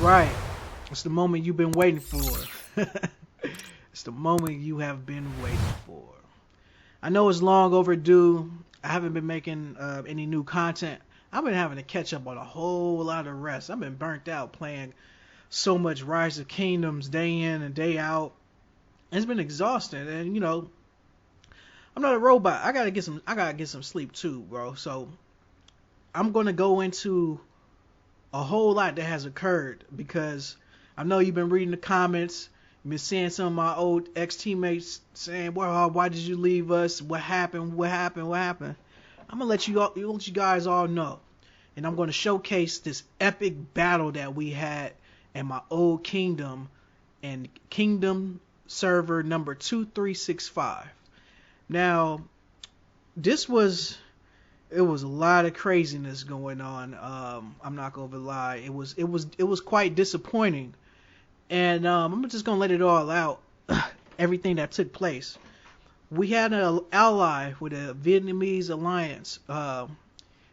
right. It's the moment you've been waiting for. It's the moment you have been waiting for. I know it's long overdue. I haven't been making any new content. I've been having to catch up on a whole lot of rest. I've been burnt out playing so much Rise of Kingdoms day in and day out. It's been exhausting, and I'm not a robot. I gotta get some sleep too, bro. So I'm gonna go into a whole lot that has occurred because I know you've been reading the comments. You've been seeing some of my old ex-teammates saying, "Well, why did you leave us? What happened? What happened? What happened?" I'm gonna let you guys all know, and I'm gonna showcase this epic battle that we had in my old kingdom and kingdom server number 2365. Now, this was it was a lot of craziness going on. I'm not gonna lie. It was quite disappointing, and I'm just gonna let it all out. Everything that took place. We had an ally with a Vietnamese alliance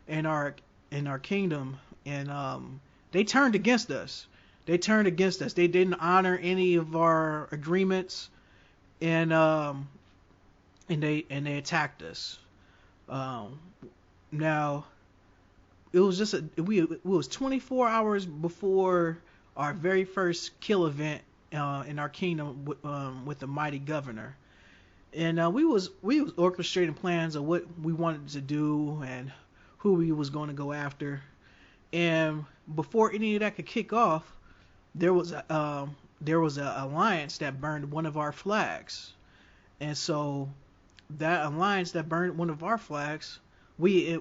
in our kingdom, and they turned against us. They turned against us. They didn't honor any of our agreements, and they attacked us. Um, Now it was 24 hours before our very first kill event in our kingdom with the mighty governor, and we was orchestrating plans of what we wanted to do and who we was going to go after. And before any of that could kick off, there was a alliance that burned one of our flags, and so that alliance that burned one of our flags, we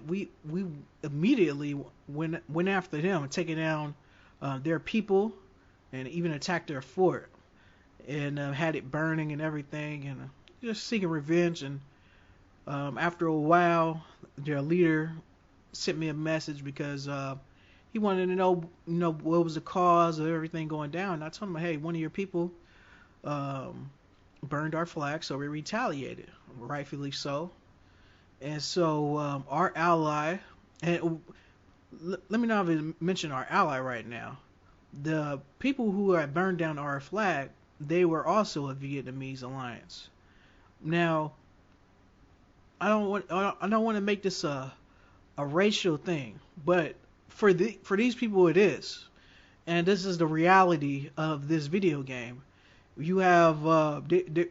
immediately went after them, taking down their people, and even attacked their fort, and had it burning and everything, and just seeking revenge. And after a while, their leader sent me a message because he wanted to know, what was the cause of everything going down. And I told him, hey, one of your people burned our flag, so we retaliated, rightfully so. And so our ally, and let me not even mention our ally right now. The people who had burned down our flag, they were also a Vietnamese alliance. Now, I don't want to make this a racial thing, but for these people it is, and this is the reality of this video game. You have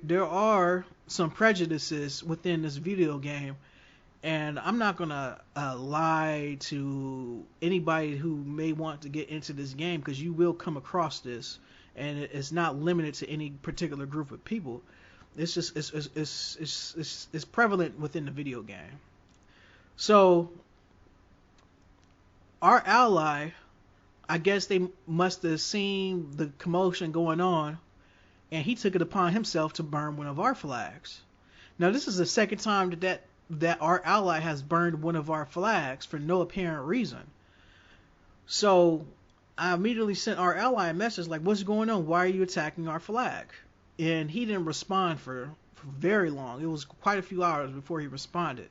there are some prejudices within this video game, and I'm not gonna lie to anybody who may want to get into this game, because you will come across this, and it's not limited to any particular group of people. It's just it's prevalent within the video game. So our ally, I guess they must have seen the commotion going on, and he took it upon himself to burn one of our flags. Now this is the second time that our ally has burned one of our flags for no apparent reason. So I immediately sent our ally a message like, "What's going on? Why are you attacking our flag?" And he didn't respond for very long. It was quite a few hours before he responded.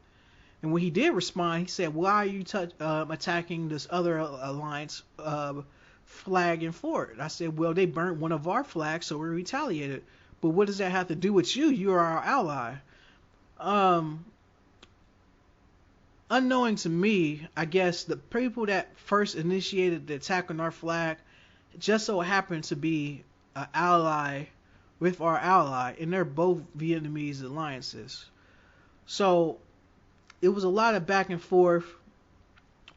And when he did respond, he said, "Why are you attacking this other alliance flag and fort?" I said, "Well, they burnt one of our flags, so we retaliated. But what does that have to do with you? You are our ally." Unknowing to me, I guess the people that first initiated the attack on our flag just so happened to be an ally with our ally, and they're both Vietnamese alliances. So it was a lot of back and forth.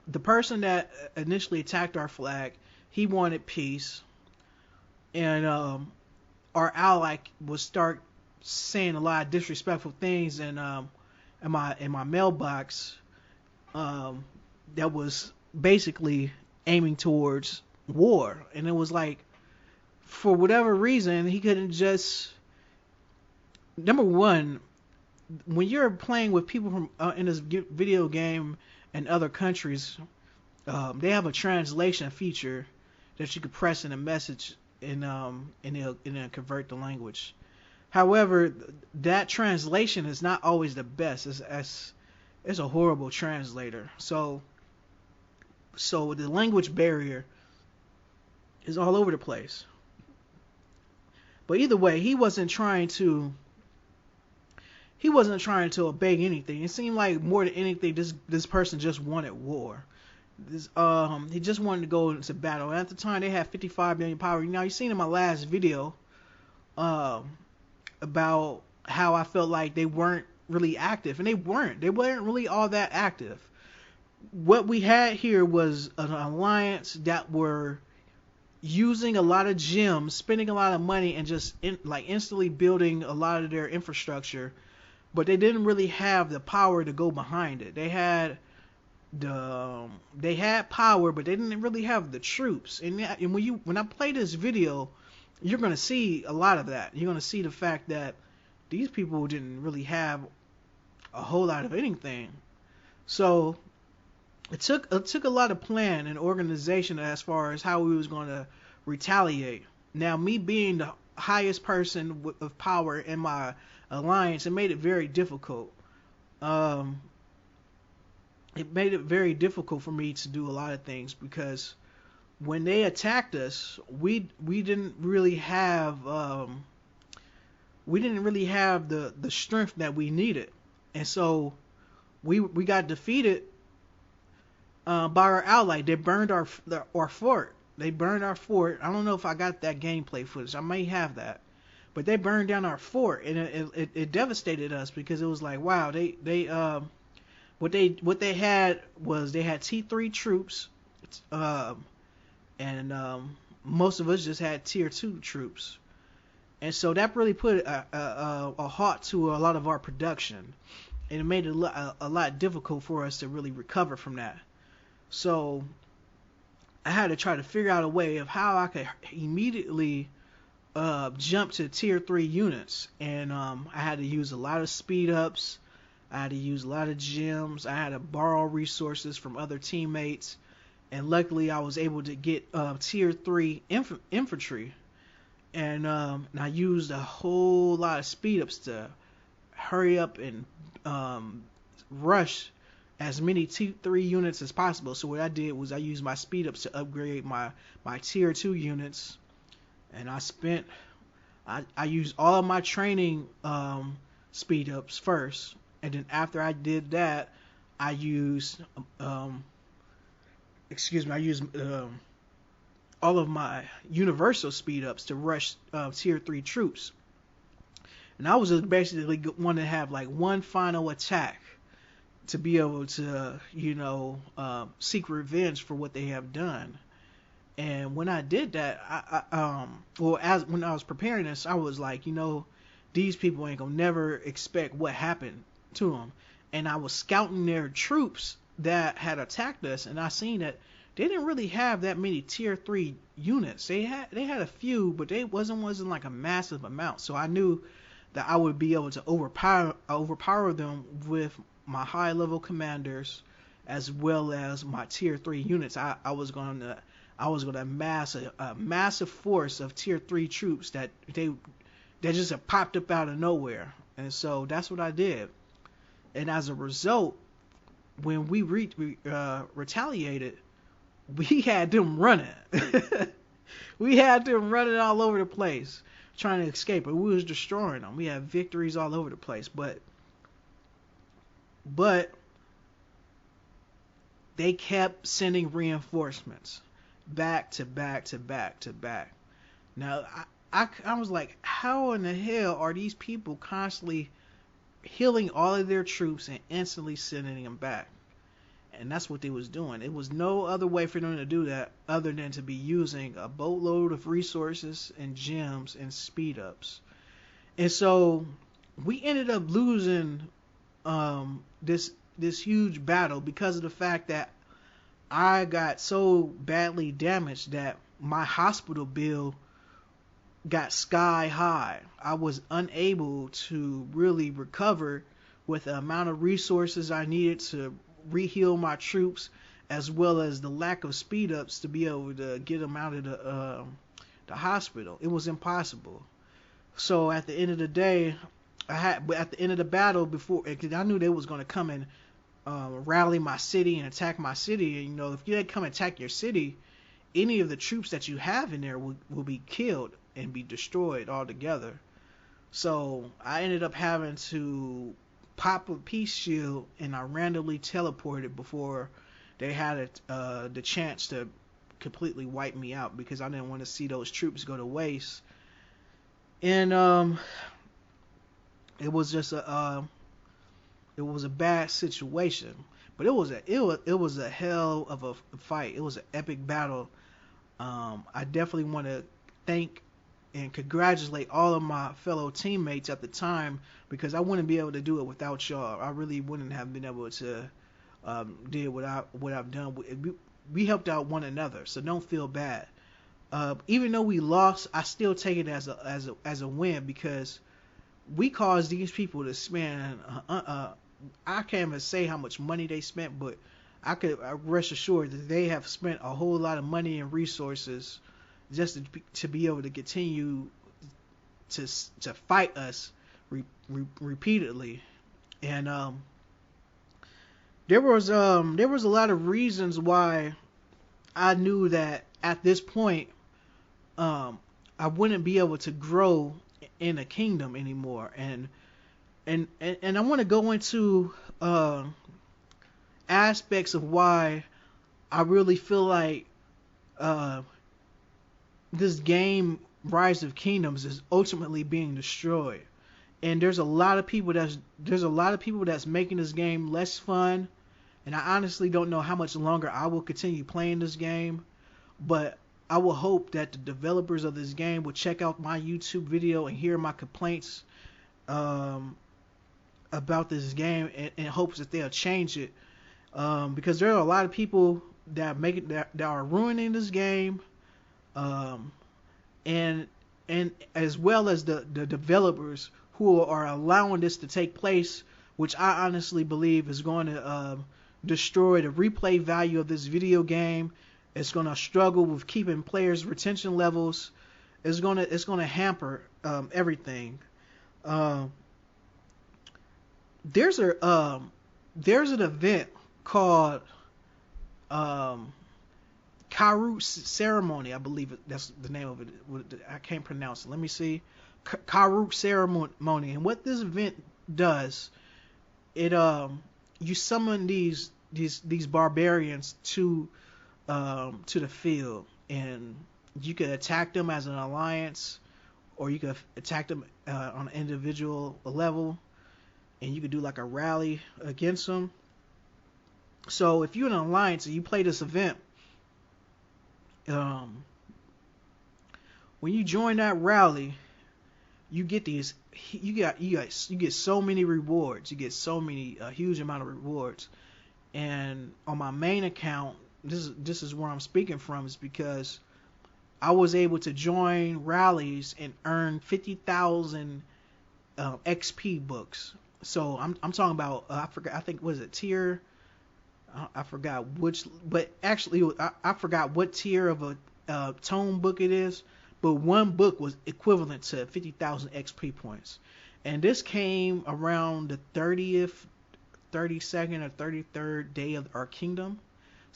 The person that initially attacked our flag, he wanted peace, and our ally would start saying a lot of disrespectful things in my mailbox, that was basically aiming towards war. And it was like, for whatever reason, he couldn't just. Number one, when you're playing with people from in this video game in other countries, they have a translation feature that you could press in a message, and it'll convert the language. However, that translation is not always the best. It's a horrible translator. So the language barrier is all over the place. But either way, he wasn't trying to obey anything. It seemed like more than anything, this person just wanted war. He just wanted to go into battle. And at the time, they had 55 million power. Now, you seen in my last video, about how I felt like they weren't really active, and they weren't. They weren't really all that active. What we had here was an alliance that were using a lot of gems, spending a lot of money, and just instantly building a lot of their infrastructure, but they didn't really have the power to go behind it. They had power, but they didn't really have the troops. And when I play this video, you're gonna see a lot of that. You're gonna see the fact that these people didn't really have a whole lot of anything. So it took a lot of plan and organization as far as how we was going to retaliate. Now, me being the highest person of power in my alliance, it made it very difficult. It made it very difficult for me to do a lot of things, because when they attacked us, we didn't really have the strength that we needed, and so we got defeated by our ally. They burned our fort. They burned our fort. I don't know if I got that gameplay footage. I may have that, but they burned down our fort, and it devastated us, because it was like, wow, what they had was they had T3 troops, and most of us just had tier 2 troops, and so that really put a halt to a lot of our production, and it made it a lot difficult for us to really recover from that. So I had to try to figure out a way of how I could immediately jump to tier 3 units, and I had to use a lot of speed ups. I had to use a lot of gems. I had to borrow resources from other teammates, and luckily I was able to get tier 3 infantry, and I used a whole lot of speed ups to hurry up and rush as many T3 units as possible. So what I did was I used my speed ups to upgrade my tier 2 units, and I used all of my training speed ups first, and then after I did that, I used all of my universal speed ups to rush tier 3 troops. And I was just basically wanting to have like one final attack to be able to, seek revenge for what they have done. And when I did that, when I was preparing this, I was like, these people ain't gonna never expect what happened to them. And I was scouting their troops that had attacked us, and I seen that they didn't really have that many tier 3 units. They had a few, but they wasn't like a massive amount. So I knew that I would be able to overpower them with my high level commanders, as well as my tier 3 units. I was going to amass a massive force of tier 3 troops that just have popped up out of nowhere. And so that's what I did. And as a result, when we retaliated, we had them running. We had them running all over the place, trying to escape, and we was destroying them. We had victories all over the place, but they kept sending reinforcements back to back to back to back. Now, I was like, how in the hell are these people constantly healing all of their troops and instantly sending them back? And that's what they was doing. It was no other way for them to do that other than to be using a boatload of resources and gems and speed ups. And so we ended up losing this huge battle because of the fact that I got so badly damaged that my hospital bill got sky high. I was unable to really recover with the amount of resources I needed to reheal my troops, as well as the lack of speed ups to be able to get them out of the hospital. It was impossible. So at the end of the day, at the end of the battle, because I knew they was going to come and rally my city and attack my city. And if you had come attack your city any of the troops that you have in there will be killed and be destroyed altogether. So I ended up having to pop a peace shield, and I randomly teleported before they had the chance to completely wipe me out, because I didn't want to see those troops go to waste. And it was just a bad situation, but it was a hell of a fight. It was an epic battle. I definitely want to thank and congratulate all of my fellow teammates at the time, because I wouldn't be able to do it without y'all. I really wouldn't have been able to do what I've done. We helped out one another, so don't feel bad. Even though we lost, I still take it as a win, because we caused these people to spend. I can't even say how much money they spent, but I rest assured that they have spent a whole lot of money and resources just to be able to continue to fight us repeatedly. And there was a lot of reasons why I knew that at this point I wouldn't be able to grow in a kingdom anymore. And I want to go into aspects of why I really feel like this game Rise of Kingdoms is ultimately being destroyed. And there's a lot of people that's making this game less fun, and I honestly don't know how much longer I will continue playing this game, but I will hope that the developers of this game will check out my YouTube video and hear my complaints about this game, in hopes that they'll change it, because there are a lot of people that are ruining this game, and as well as the developers who are allowing this to take place, which I honestly believe is going to destroy the replay value of this video game. It's going to struggle with keeping players' retention levels. It's going to hamper everything. There's an event called Karu Ceremony, I believe that's the name of it. I can't pronounce it. Let me see. Karu Ceremony. And what this event does, it you summon these barbarians to the field, and you could attack them as an alliance, or you could attack them on an individual level, and you could do like a rally against them. So if you're an alliance and you play this event, when you join that rally, you get so many rewards. You get so many huge amount of rewards. And on my main account, this is where I'm speaking from, is because I was able to join rallies and earn 50,000 XP books. So I'm talking about I think was it tier. I forgot which, but actually I forgot what tier of a tome book it is. But one book was equivalent to 50,000 XP points, and this came around the 30th, 32nd, or 33rd day of our kingdom.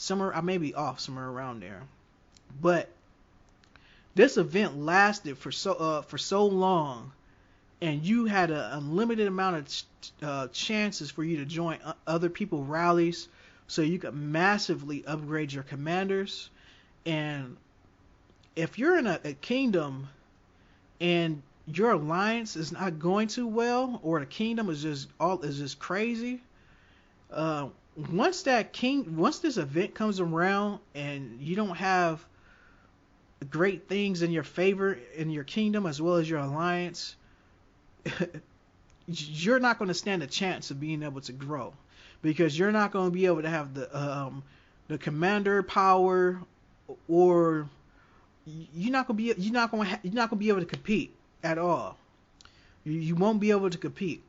I may be off somewhere around there, but this event lasted for so long, and you had an unlimited amount of chances for you to join other people's rallies, so you could massively upgrade your commanders. And if you're in a kingdom and your alliance is not going too well, or the kingdom is just crazy, once this event comes around and you don't have great things in your favor in your kingdom as well as your alliance, you're not going to stand a chance of being able to grow, because you're not going to be able to have the commander power, or you're not going to be able to compete at all. You won't be able to compete.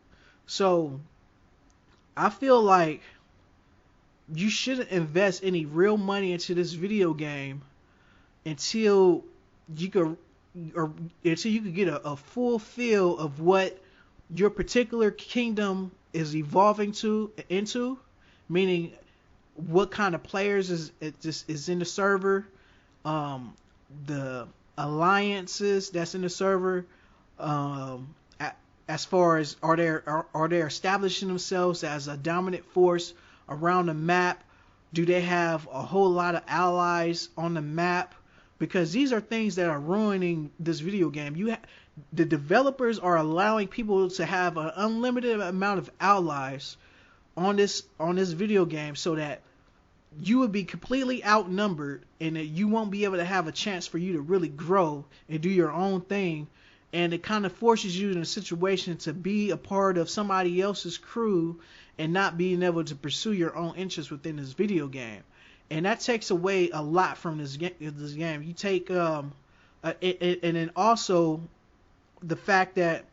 So I feel like you shouldn't invest any real money into this video game until you could get a full feel of what your particular kingdom is evolving into, meaning what kind of players is in the server, um, the alliances that's in the server, as far as are they establishing themselves as a dominant force around the map? Do they have a whole lot of allies on the map? Because these are things that are ruining this video game. The developers are allowing people to have an unlimited amount of allies on this video game, so that you would be completely outnumbered and that you won't be able to have a chance for you to really grow and do your own thing. And it kind of forces you in a situation to be a part of somebody else's crew and not being able to pursue your own interests within this video game. And that takes away a lot from this game. You take and then also the fact that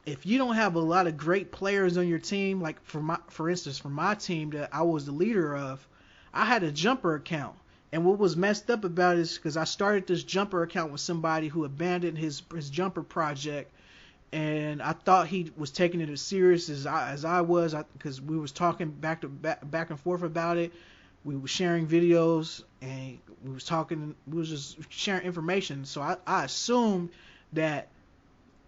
if you don't have a lot of great players on your team, like for instance, for my team that I was the leader of, I had a jumper account. And what was messed up about it is because I started this jumper account with somebody who abandoned his jumper project, and I thought he was taking it as serious as I was, because we was talking back and forth about it. We were sharing videos, and we was just sharing information. So I assumed that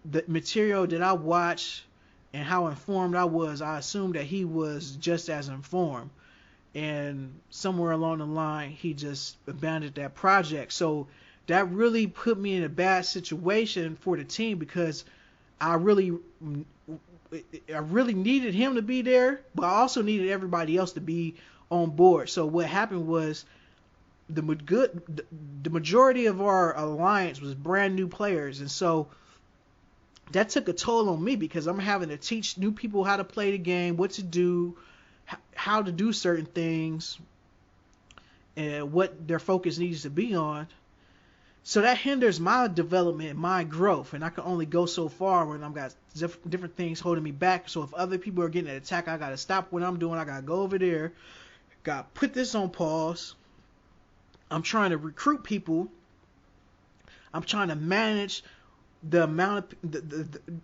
the material that I watched and how informed I was, I assumed that he was just as informed. And somewhere along the line, he just abandoned that project. So that really put me in a bad situation for the team, because I really needed him to be there, but I also needed everybody else to be on board. So what happened was the majority of our alliance was brand new players, and so that took a toll on me, because I'm having to teach new people how to play the game, what to do, how to do certain things, and what their focus needs to be on. So that hinders my development, my growth, and I can only go so far when I've got different things holding me back. So if other people are getting an attack, I got to stop what I'm doing. I got to go over there, got to put this on pause. I'm trying to recruit people. I'm trying to manage the amount of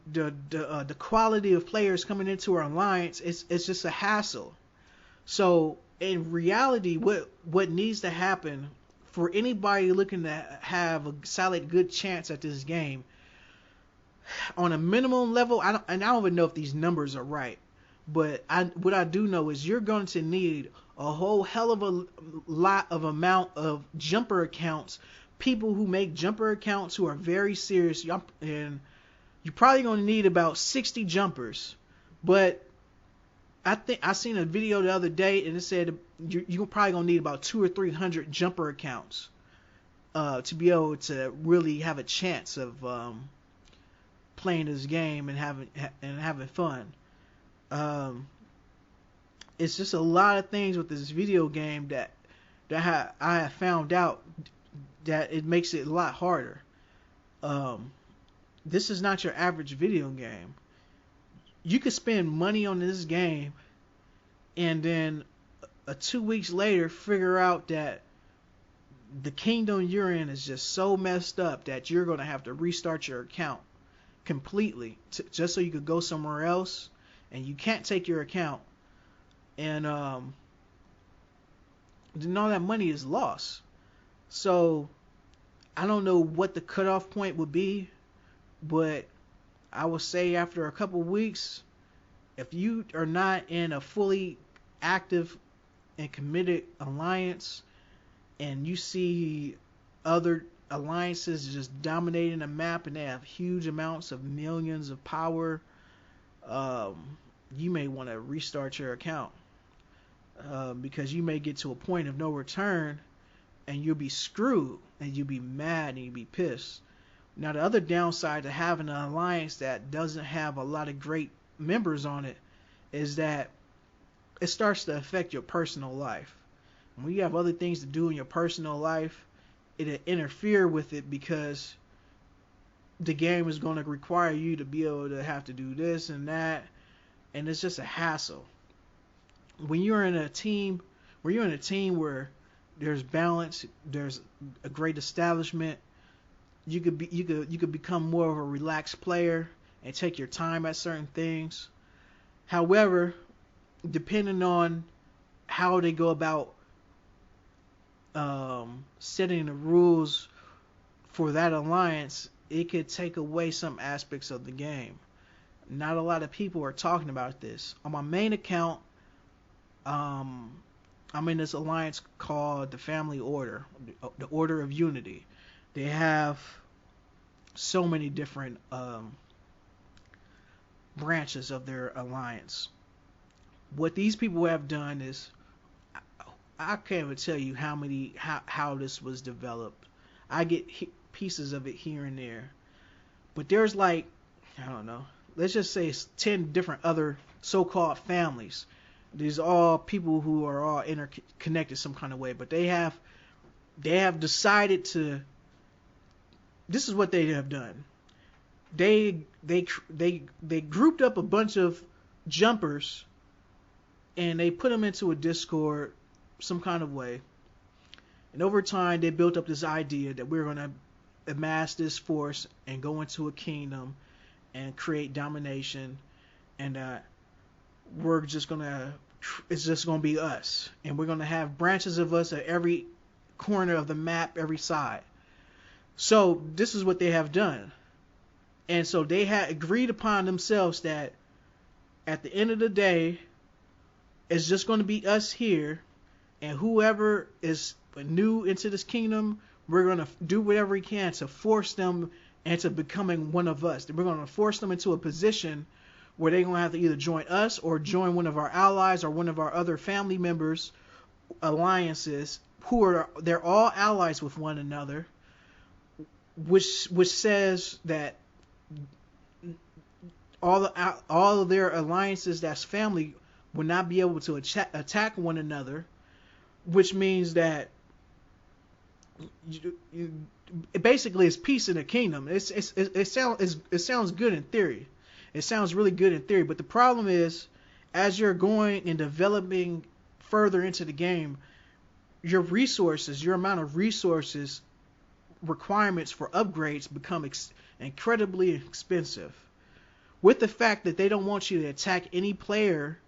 the quality of players coming into our alliance. It's just a hassle. So in reality, what needs to happen for anybody looking to have a solid good chance at this game, on a minimum level, I don't even know if these numbers are right, but what I do know is you're going to need a whole hell of a lot of amount of jumper accounts, people who make jumper accounts who are very serious, and you're probably going to need about 60 jumpers. But I think I seen a video the other day, and it said you're probably going to need about 200 or 300 jumper accounts to be able to really have a chance of playing this game and having fun. It's just a lot of things with this video game that I have found out that it makes it a lot harder. This is not your average video game. You could spend money on this game and then 2 weeks later figure out that the kingdom you're in is just so messed up that you're going to have to restart your account completely just so you could go somewhere else, and you can't take your account, and then all that money is lost. So I don't know what the cutoff point would be, but I would say after a couple weeks, if you are not in a fully active and committed alliance, and you see other alliances just dominating the map and they have huge amounts of millions of power, you may want to restart your account, because you may get to a point of no return and you'll be screwed, and you'll be mad, and you'll be pissed. Now, the other downside to having an alliance that doesn't have a lot of great members on it is that it starts to affect your personal life. When you have other things to do in your personal life, it'll interfere with it, because the game is going to require you to be able to have to do this and that, and it's just a hassle. When you're in a team where there's balance, there's a great establishment, you could become more of a relaxed player and take your time at certain things. However, depending on how they go about setting the rules for that alliance, it could take away some aspects of the game. Not a lot of people are talking about this. On my main account, I'm in this alliance called the Family Order, the Order of Unity. They have so many different branches of their alliance. What these people have done is, I can't even tell you how this was developed. I get pieces of it here and there, but there's like, I don't know, let's just say it's 10 different other so-called families. These are all people who are all interconnected some kind of way, but they have decided to. This is what they have done. They grouped up a bunch of jumpers, and they put them into a Discord some kind of way. And over time, they built up this idea that we're going to amass this force and go into a kingdom and create domination, and we're just gonna, it's just gonna be us, and we're gonna have branches of us at every corner of the map, every side. So this is what they have done, and so they had agreed upon themselves that at the end of the day, it's just going to be us here, and whoever is new into this kingdom, we're going to do whatever we can to force them into becoming one of us. We're going to force them into a position where they're going to have to either join us or join one of our allies or one of our other family members' alliances, they're all allies with one another, which says that all of their alliances that's family will not be able to attack one another, which means that basically it's peace in the kingdom. It sounds good in theory. It sounds really good in theory, but the problem is, as you're going and developing further into the game, your amount of resources requirements for upgrades become incredibly expensive. With the fact that they don't want you to attack any player,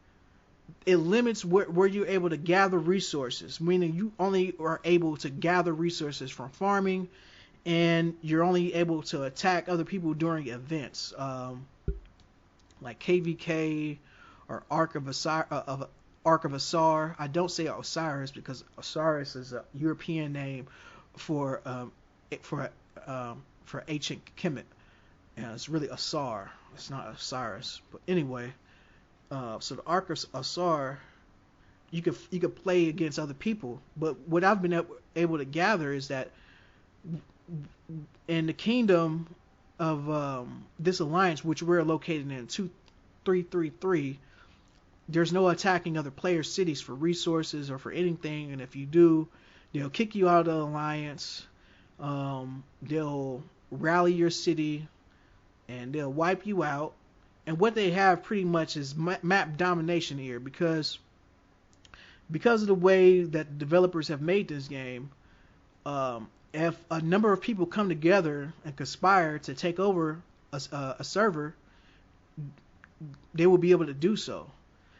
it limits where you're able to gather resources, meaning you only are able to gather resources from farming, and you're only able to attack other people during events, like KVK or Ark of Asar. I don't say Osiris because Osiris is a European name for ancient Kemet, and it's really Asar. It's not Osiris, but anyway. So the Ark of Asar, you could play against other people, but what I've been able to gather is that in the kingdom of this alliance, which we're located in 2333, there's no attacking other players' cities for resources or for anything, and if you do, they'll kick you out of the alliance. They'll rally your city, and they'll wipe you out. And what they have pretty much is map domination here, because of the way that the developers have made this game. If a number of people come together and conspire to take over a server, they will be able to do so.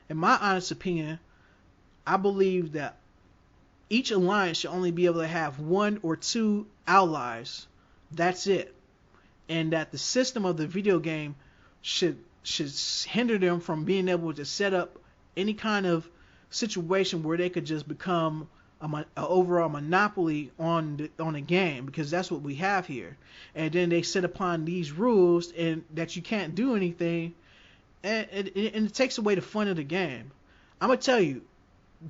In my honest opinion, I believe that each alliance should only be able to have 1 or 2 allies. That's it. And that the system of the video game should hinder them from being able to set up any kind of situation where they could just become an overall monopoly on the game, because that's what we have here. And then they set upon these rules and that you can't do anything, and it takes away the fun of the game. I'm gonna tell you,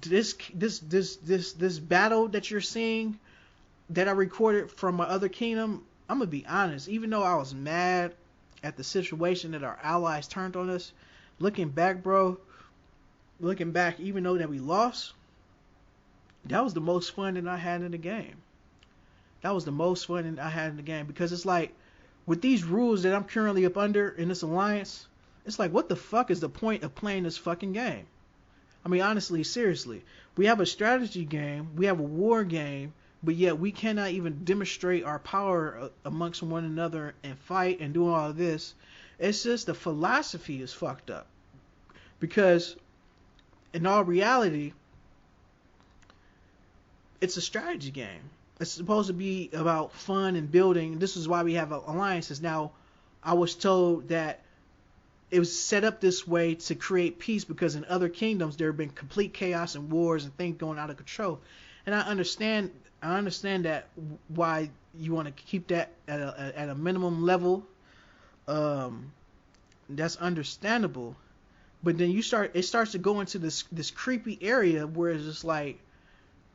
this battle that you're seeing that I recorded from my other kingdom, I'm gonna be honest, even though I was mad at the situation that our allies turned on us, looking back, even though that we lost, that was the most fun that I had in the game. Because it's like, with these rules that I'm currently up under in this alliance, it's like, what the fuck is the point of playing this fucking game? I mean, honestly, seriously, we have a strategy game, we have a war game, but yet we cannot even demonstrate our power amongst one another and fight and do all of this. It's just the philosophy is fucked up. Because in all reality, it's a strategy game. It's supposed to be about fun and building. This is why we have alliances. Now, I was told that it was set up this way to create peace because in other kingdoms there have been complete chaos and wars and things going out of control. And I understand that why you want to keep that at a minimum level. That's understandable. But then it starts to go into this creepy area where it's just like,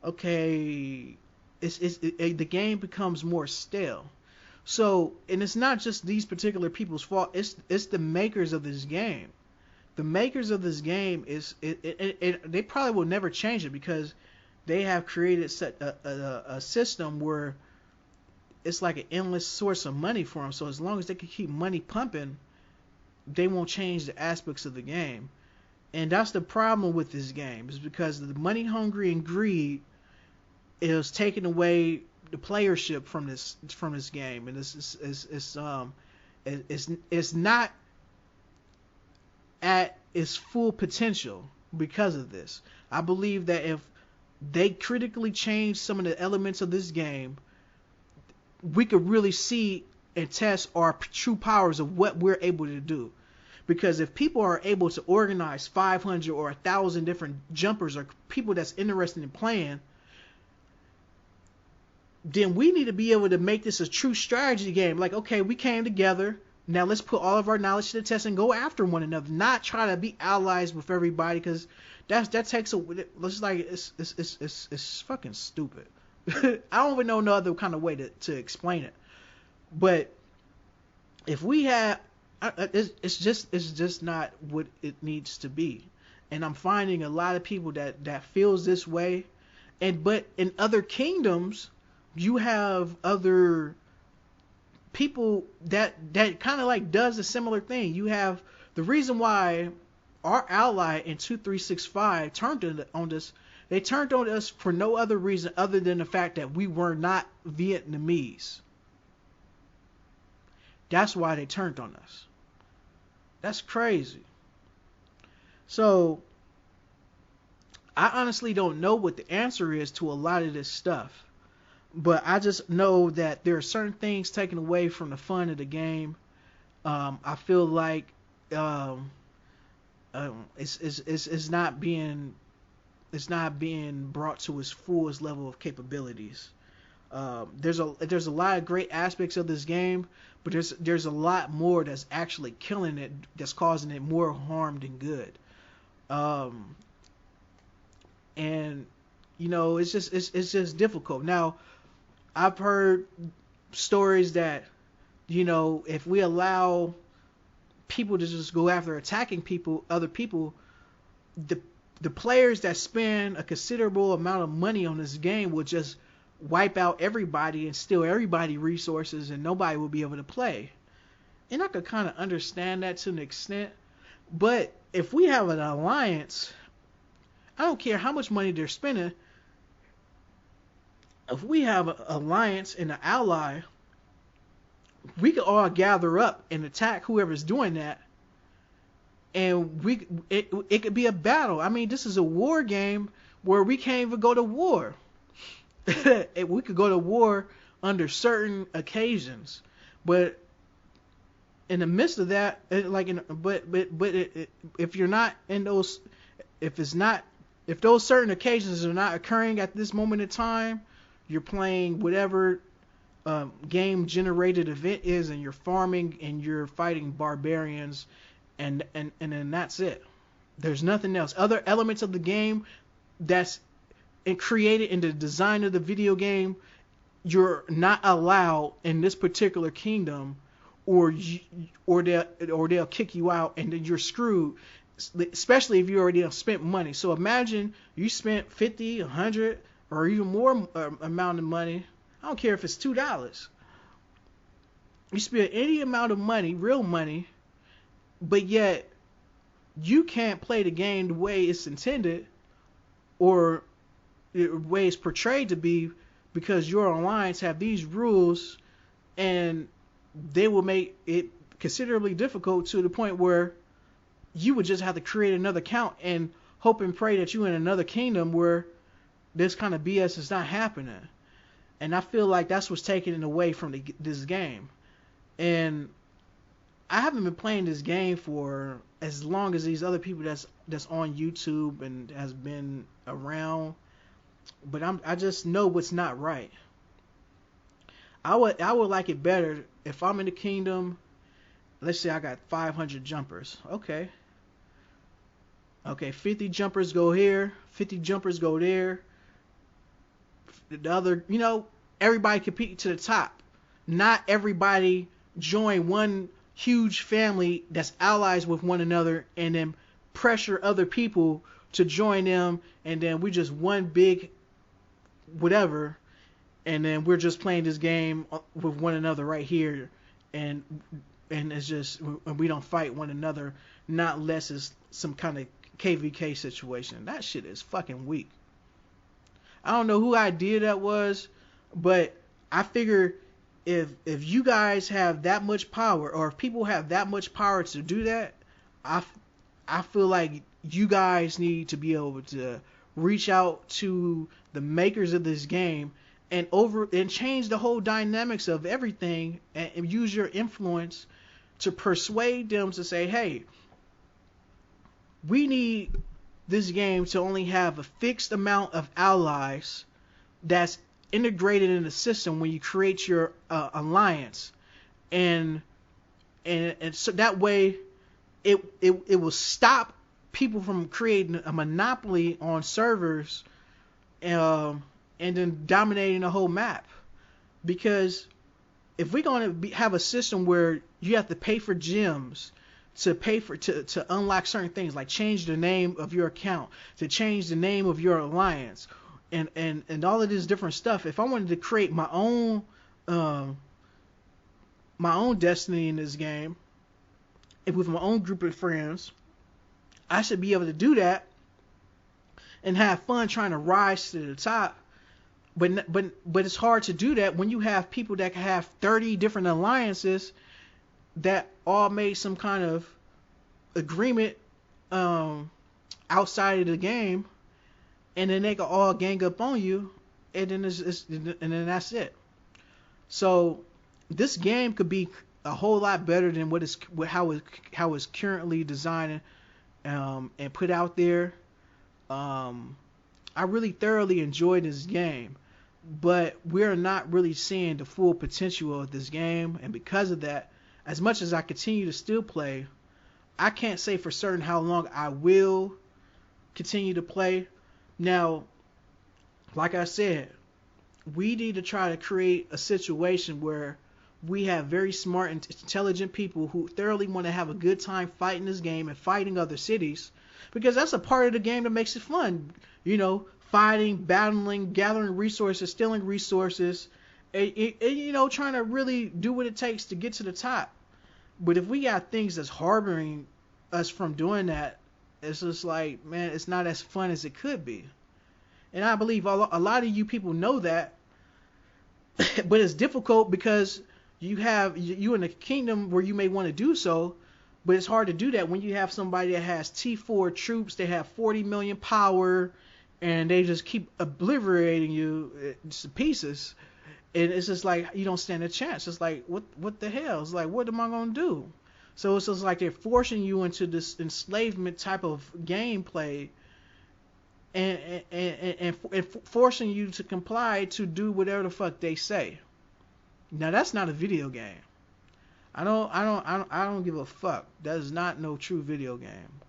okay, the game becomes more stale. So, and it's not just these particular people's fault. It's the makers of this game. The makers of this game they probably will never change it because they have created a system where it's like an endless source of money for them. So as long as they can keep money pumping, they won't change the aspects of the game. And that's the problem with this game, is because the money hungry and greed is taking away the playership from this game, and it's not at its full potential because of this. I believe that if they critically change some of the elements of this game, we could really see and test our true powers of what we're able to do. Because if people are able to organize 500 or 1,000 different jumpers or people that's interested in playing, then we need to be able to make this a true strategy game. Like, okay, we came together. Now let's put all of our knowledge to the test and go after one another. Not try to be allies with everybody, because that takes a. It's like it's fucking stupid. I don't even know no other kind of way to explain it. But if we had, it's just not what it needs to be. And I'm finding a lot of people that feels this way. But in other kingdoms, you have other people that kind of like does a similar thing. You have the reason why our ally in 2365 turned on us. They turned on us for no other reason other than the fact that we were not Vietnamese. That's why they turned on us. That's crazy. So I honestly don't know what the answer is to a lot of this stuff. But I just know that there are certain things taken away from the fun of the game. I feel like it's not being brought to its fullest level of capabilities. There's a lot of great aspects of this game, but there's a lot more that's actually killing it, that's causing it more harm than good. And you know, it's just difficult. Now, I've heard stories that, you know, if we allow people to just go after attacking other people, the players that spend a considerable amount of money on this game will just wipe out everybody and steal everybody resources, and nobody will be able to play. And I could kind of understand that to an extent. But if we have an alliance, I don't care how much money they're spending. If we have an alliance and an ally, we could all gather up and attack whoever's doing that, and it could be a battle. I mean, this is a war game where we can't even go to war. We could go to war under certain occasions, but in the midst of that, if you're not in those, if those certain occasions are not occurring at this moment in time, you're playing whatever game generated event is, and you're farming and you're fighting barbarians, and then that's it. There's nothing else. Other elements of the game that's created in the design of the video game, you're not allowed in this particular kingdom, or they'll kick you out, and then you're screwed. Especially if you already have spent money. So imagine you spent 50, 100, or even more amount of money. I don't care if it's $2. You spend any amount of money, real money, but yet you can't play the game the way it's intended or the way it's portrayed to be, because your alliance have these rules, and they will make it considerably difficult to the point where you would just have to create another account and hope and pray that you're in another kingdom where this kind of BS is not happening. And I feel like that's what's taking it away from this game. And I haven't been playing this game for as long as these other people that's on YouTube and has been around, but I just know what's not right. I would like it better if I'm in the kingdom. Let's say I got 500 jumpers. Okay, 50 jumpers go here, 50 jumpers go there. The other, everybody compete to the top. Not everybody join one huge family that's allies with one another and then pressure other people to join them, and then we just one big whatever, and then we're just playing this game with one another right here, and it's just, we don't fight one another, not unless it's some kind of KVK situation. That shit is fucking weak. I don't know who idea that was, but I figure if you guys have that much power, or if people have that much power to do that, I feel like you guys need to be able to reach out to the makers of this game and change the whole dynamics of everything, and use your influence to persuade them to say, hey, we need this game to only have a fixed amount of allies that's integrated in the system when you create your alliance, and so that way it will stop people from creating a monopoly on servers, and then dominating the whole map. Because if we're going to have a system where you have to pay for gems to unlock certain things, like change the name of your account, to change the name of your alliance, and all of this different stuff. If I wanted to create my own destiny in this game, and with my own group of friends, I should be able to do that and have fun trying to rise to the top. But it's hard to do that when you have people that can have 30 different alliances that all made some kind of agreement outside of the game, and then they can all gang up on you, and then then that's it. So this game could be a whole lot better than how it's currently designed and put out there. I really thoroughly enjoyed this game, but we're not really seeing the full potential of this game, and because of that, as much as I continue to still play, I can't say for certain how long I will continue to play. Now, like I said, we need to try to create a situation where we have very smart and intelligent people who thoroughly want to have a good time fighting this game and fighting other cities, because that's a part of the game that makes it fun. Fighting, battling, gathering resources, stealing resources, and trying to really do what it takes to get to the top. But if we got things that's harboring us from doing that, it's just like, man, it's not as fun as it could be. And I believe a lot of you people know that, but it's difficult because you in a kingdom where you may want to do so, but it's hard to do that when you have somebody that has T4 troops, they have 40 million power, and they just keep obliterating you to pieces. And it's just like, you don't stand a chance. It's like, what the hell? It's like, what am I going to do? So it's just like they're forcing you into this enslavement type of gameplay, and forcing you to comply to do whatever the fuck they say. Now that's not a video game. I don't give a fuck. That is not no true video game.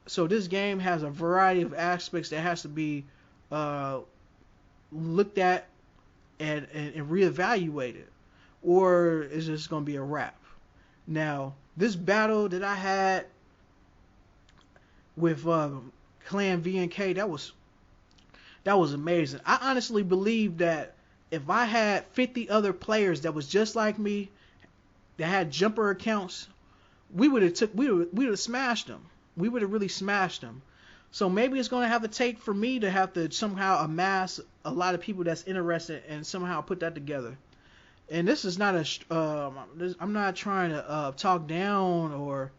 So this game has a variety of aspects that has to be looked at and reevaluated, or is just going to be a wrap. Now, this battle that I had with Clan VNK, that was amazing. I honestly believe that if I had 50 other players that was just like me, that had jumper accounts, we would have smashed them. We would have really smashed them. So maybe it's going to have to take for me to have to somehow amass a lot of people that's interested and somehow put that together. And this is not I'm not trying to talk down or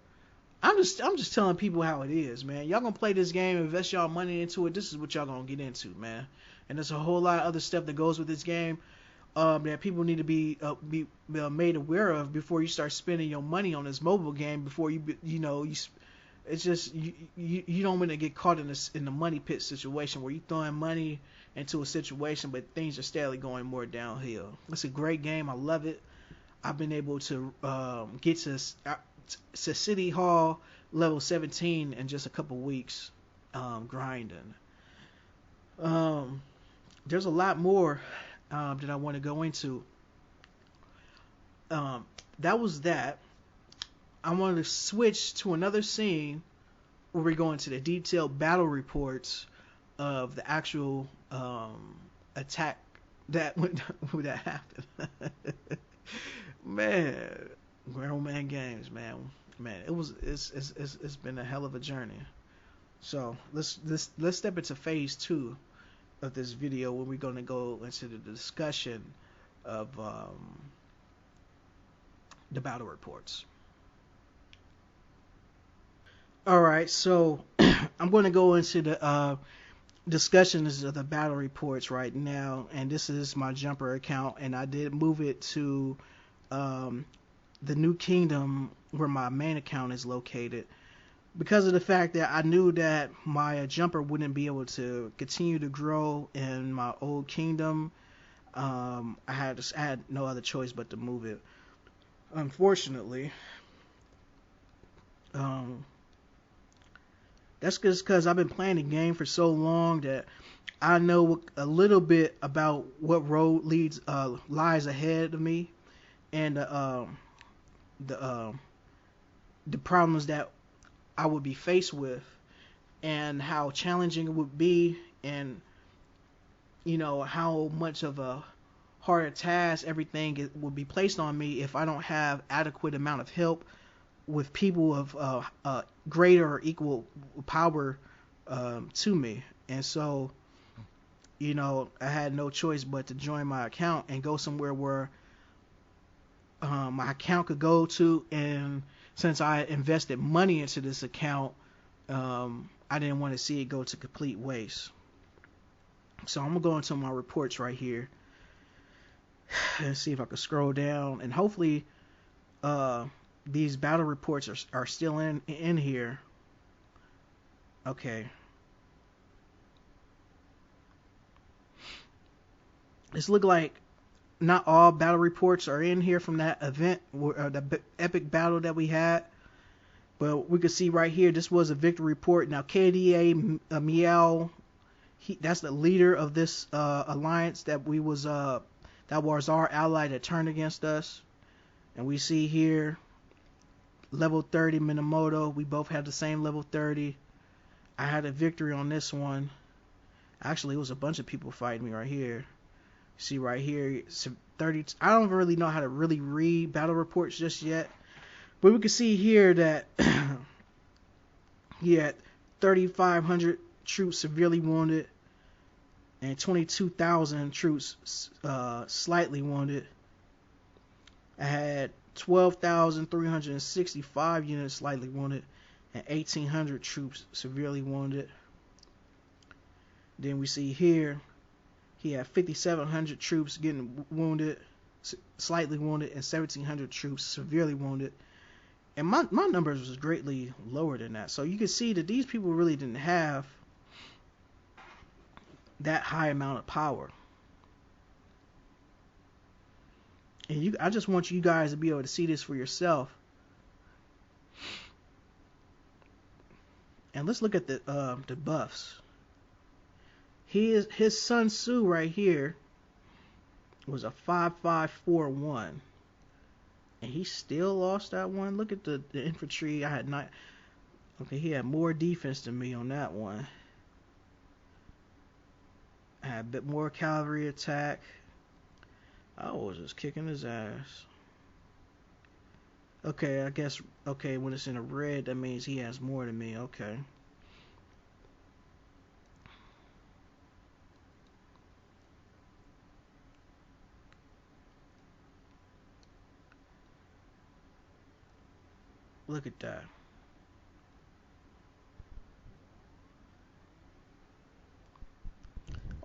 I'm just telling people how it is, man. Y'all gonna play this game, invest y'all money into it. This is what y'all gonna get into, man. And there's a whole lot of other stuff that goes with this game, that people need to be made aware of before you start spending your money on this mobile game. Before it's just you don't want to get caught in the money pit situation where you throwing money into a situation, but things are steadily going more downhill. It's a great game. I love it. I've been able to get to City Hall level 17 in just a couple weeks, grinding. There's a lot more that I want to go into. That was that. I wanted to switch to another scene where we go into the detailed battle reports of the actual attack that that happened. Man, GrownManGames, man, it's been a hell of a journey. So let's step into phase 2 of this video, where we're gonna go into the discussion of the battle reports. All right, so I'm going to go into the discussions of the battle reports right now, and this is my jumper account, and I did move it to the new kingdom where my main account is located, because of the fact that I knew that my jumper wouldn't be able to continue to grow in my old kingdom. I had no other choice but to move it. Unfortunately, that's just because I've been playing the game for so long that I know a little bit about what road lies ahead of me, and the problems that I would be faced with, and how challenging it would be, and how much of a harder task everything will be placed on me if I don't have adequate amount of help with people of greater or equal power to me. And so, I had no choice but to join my account and go somewhere where my account could go to. And since I invested money into this account, I didn't want to see it go to complete waste. So I'm gonna go into my reports right here and see if I can scroll down, and hopefully these battle reports are still in here. Okay. It's look like not all battle reports are in here from that event, the epic battle that we had. But we can see right here, this was a victory report. Now KDA Meow, that's the leader of this alliance that was our ally that turned against us. And we see here level 30 Minamoto. We both had the same level 30. I had a victory on this one. Actually, it was a bunch of people fighting me right here. See right here, 30. I don't really know how to really read battle reports just yet, but we can see here that he had 3,500 troops severely wounded and 22,000 troops slightly wounded. I had 12,365 units slightly wounded and 1,800 troops severely wounded. Then we see here he had 5,700 troops getting wounded, slightly wounded, and 1,700 troops severely wounded. And my numbers was greatly lower than that. So you can see that these people really didn't have that high amount of power. And I just want you guys to be able to see this for yourself. And let's look at the buffs. His Sun Tzu right here was a 5541, and he still lost that one. Look at the infantry. I had not. Okay, he had more defense than me on that one. I had a bit more cavalry attack. I was just kicking his ass. Okay, I guess, okay, when it's in a red, that means he has more than me. Okay. Look at that.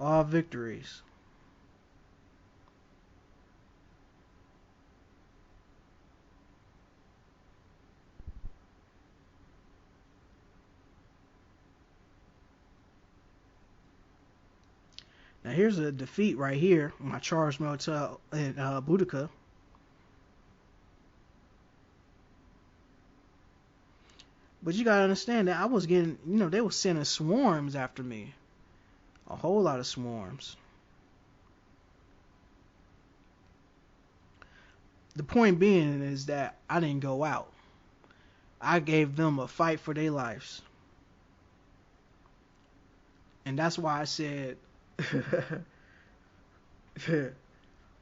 All victories. Now here's a defeat right here. My charged motel in Boudica. But you gotta understand that I was getting, they were sending swarms after me. A whole lot of swarms. The point being is that I didn't go out. I gave them a fight for their lives. And that's why I said,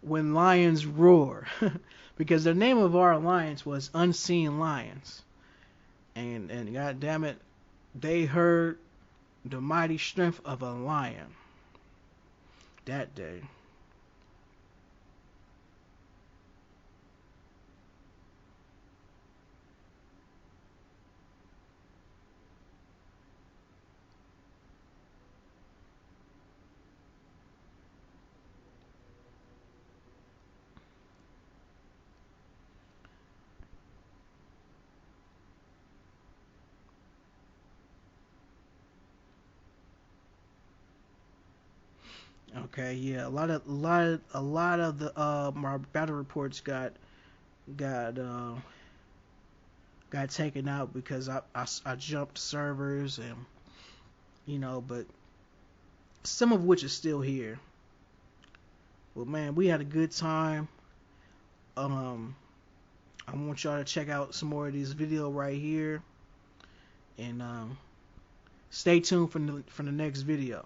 when lions roar. Because the name of our alliance was Unseen Lions. And god damn it, they heard the mighty strength of a lion that day. Okay, yeah, a lot of the my battle reports got uh got taken out because I jumped servers, and but some of which is still here. But man, we had a good time. Um, I want y'all to check out some more of this video right here, and stay tuned for the next video.